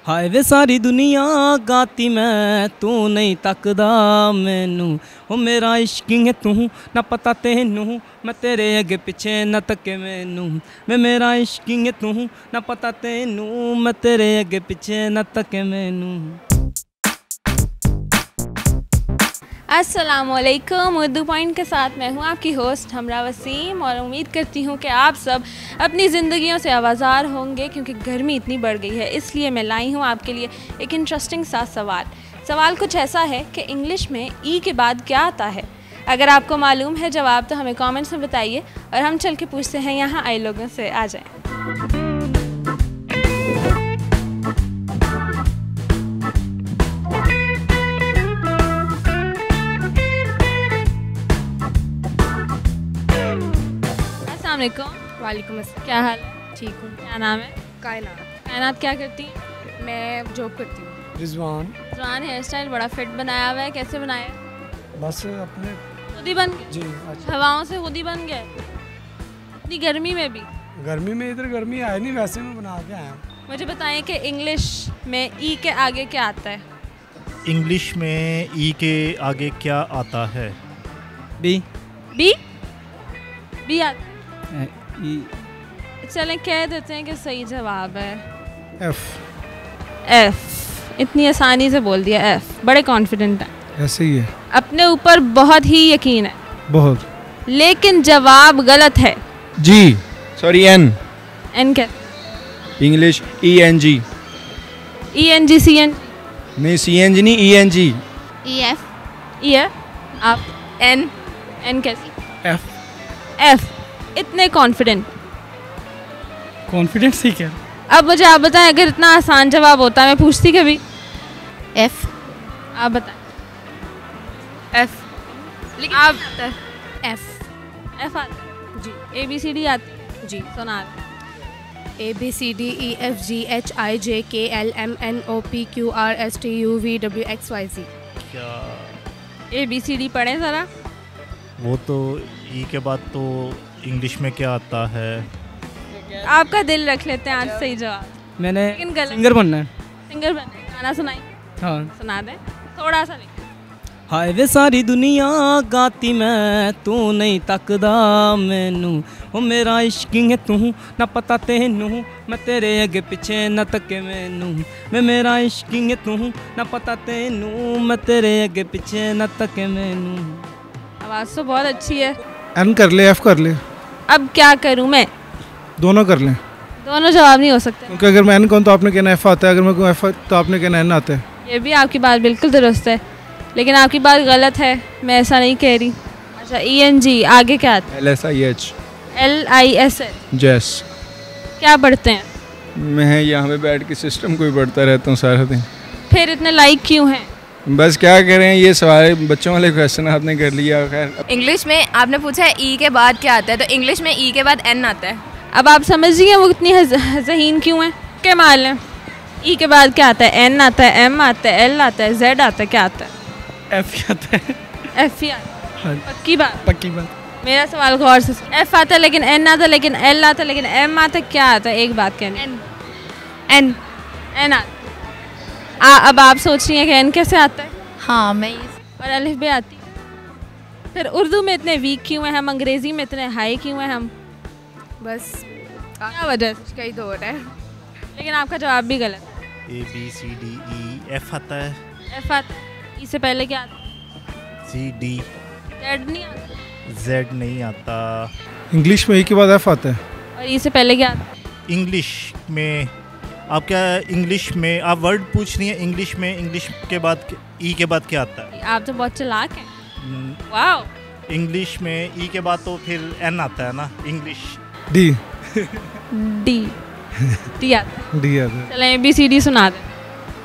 हाय वे सारी दुनिया गाती मैं तू नहीं तकदा मैनू ओ मेरा इश्क है तू ना पता तेनू मैं तेरे अगे पिछे न तके मैनू मैं मेरा इश्क है तू ना पता तेनू मैं तेरे अगे पिछे न तके मैनू। अस्सलामुअलैकुम। उर्दू पॉइंट के साथ मैं हूँ आपकी होस्ट हमरा वसीम और उम्मीद करती हूँ कि आप सब अपनी ज़िंदगियों से आवाज़ार होंगे क्योंकि गर्मी इतनी बढ़ गई है। इसलिए मैं लाई हूँ आपके लिए एक इंटरेस्टिंग सा सवाल कुछ ऐसा है कि इंग्लिश में ई के बाद क्या आता है। अगर आपको मालूम है जवाब तो हमें कमेंट्स में बताइए और हम चल के पूछते हैं यहाँ आए लोगों से। आ जाएँ। वालेकुम अस्सलाम। क्या हाल है? ठीक हूँ। क्या नाम है? कायनात क्या करती हैं? मैं जॉब करती हूँ। रिजवान हेयर स्टाइल बड़ा फिट बनाया हुआ है। कैसे बनाया है? बस अपने खुद ही बन गया? जी अच्छा। हवाओं से खुद ही बन गया? इतनी गर्मी में भी? गर्मी में इधर गर्मी आए नहीं, वैसे मैं बना के आया हूँ। मुझे बताएं कि इंग्लिश में ई के आगे क्या आता है? इंग्लिश में ई के आगे क्या आता है? बी बी बी आता ए, ई चलें कह देते हैं कि सही जवाब है एफ। एफ। इतनी आसानी से बोल दिया एफ। बड़े कॉन्फिडेंट है, ऐसे ही है, अपने ऊपर बहुत ही यकीन है, बहुत। लेकिन जवाब गलत है। जी सॉरी एन एन क्या? English E N G ENG CN नहीं, सी एन जी नहीं, ई एन जी। EF ई है आप? N एन कैसी? एफ। एफ। इतने कॉन्फिडेंस ही क्या। अब मुझे आप बताएं, अगर इतना आसान जवाब होता मैं पूछती कभी? F आप बताएं। F लेकिन आप F एफ आता है जी ABCD आती जी सुना। A B C D E F G H I J K L M N O P Q R S T U V W X Y Z। क्या ABCD पढ़े ज़रा। वो तो ई के बाद तो इंग्लिश में क्या आता है? आपका दिल रख लेते हैं आज सही जवाब। मैंने लेकिन गलत। सिंगर बनना है। सिंगर बनने गाना सुनाई? हाँ। सुना दें थोड़ा सा। लेकिन हाय वे सारी दुनिया गाती मैं तू नहीं तकदा मैनू ओ मेरा इश्क है तू ना पता तेनू मैं तेरे अगे पिछे न तके मैनू मैं मेरा इश्क है तू ना पता तेनू मैं तेरे अगे पिछे न तके मैनू। आवाज़ तो बहुत अच्छी है। एन कर ले, एफ कर ले, अब क्या करूं मैं? दोनों कर लें, दोनों जवाब नहीं हो सकते क्योंकि अगर मैं एन कहूँ तो आपने कहना एफ आता है, अगर मैं कहूँ एफ तो आपने कहना एन आता है। ये भी आपकी बात बिल्कुल दुरुस्त है, लेकिन आपकी बात गलत है। मैं ऐसा नहीं कह रही। अच्छा ENG आगे क्या आता है? LSIH LISH जैस। क्या पढ़ते हैं? मैं यहाँ पे बैठ के सिस्टम को ही पढ़ता रहता हूँ सारा दिन। फिर इतने लाइक क्यों हैं? बस क्या करें, ये सवाल बच्चों वाले क्वेश्चन आपने कर लिया। खैर इंग्लिश में आपने पूछा है E के बाद क्या आता है, तो इंग्लिश में E के बाद N आता है। अब आप समझिए वो इतनी ज़हीन क्यों है? क्या माल है? E के बाद क्या आता है? N आता है, M आता है, L आता है, Z आता है, क्या आता है? एफ आता है। F ही आता है। हाँ, पक्की बात? पक्की बात। मेरा सवाल गौर से F आता है, लेकिन N आता है, लेकिन L आता है, लेकिन M आता है, क्या आता है? एक बात कहनी। N N आता। अब आप सोच रही हैं कि N कैसे आता है? हाँ मैं और अलिफ बे आती है। फिर उर्दू में इतने वीक क्यों हैं हम? अंग्रेज़ी में इतने हाई क्यों हैं हम? बस क्या वजह से? कई दौर है। लेकिन आपका जवाब भी गलत है। ABCDE F आता है। F आता है। E से पहले क्या आता है? CD Z नहीं आता। Z नहीं आता। इंग्लिश में ई के बाद एफ आता है। और E से पहले क्या आता है? इंग्लिश में आप क्या, इंग्लिश में आप वर्ड पूछ रही हैं? इंग्लिश में इंग्लिश के बाद ई के बाद क्या आता है? आप तो बहुत चालाक हैं। वाओ। इंग्लिश में ई के बाद तो फिर N आता है ना। इंग्लिश डी डी आता है। डी आता है। चलें ABCD सुना दें।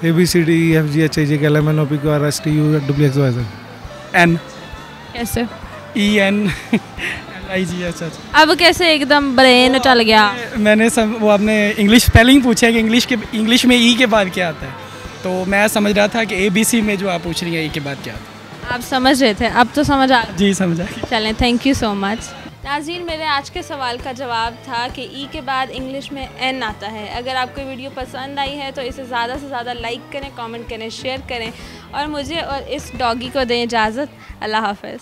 ABCD E F G H I J K L M N O P Q R S T U W X Y Z। N कैसे? EN LIG। अच्छा। अब कैसे एकदम ब्रेन चल गया? मैंने वो आपने इंग्लिश स्पेलिंग पूछा है कि इंग्लिश में ई के बाद क्या आता है, तो मैं समझ रहा था कि ABC में जो आप पूछ रही हैं ई के बाद क्या आता है। आप समझ रहे थे, अब तो समझ आ गया। जी समझा। चलें, थैंक यू सो मच। नाज़रीन, मेरे आज के सवाल का जवाब था कि ई के बाद इंग्लिश में एन आता है। अगर आपको वीडियो पसंद आई है तो इसे ज़्यादा से ज़्यादा लाइक करें, कमेंट करें, शेयर करें और मुझे और इस डॉगी को दें इजाज़त। अल्लाह हाफ़िज़।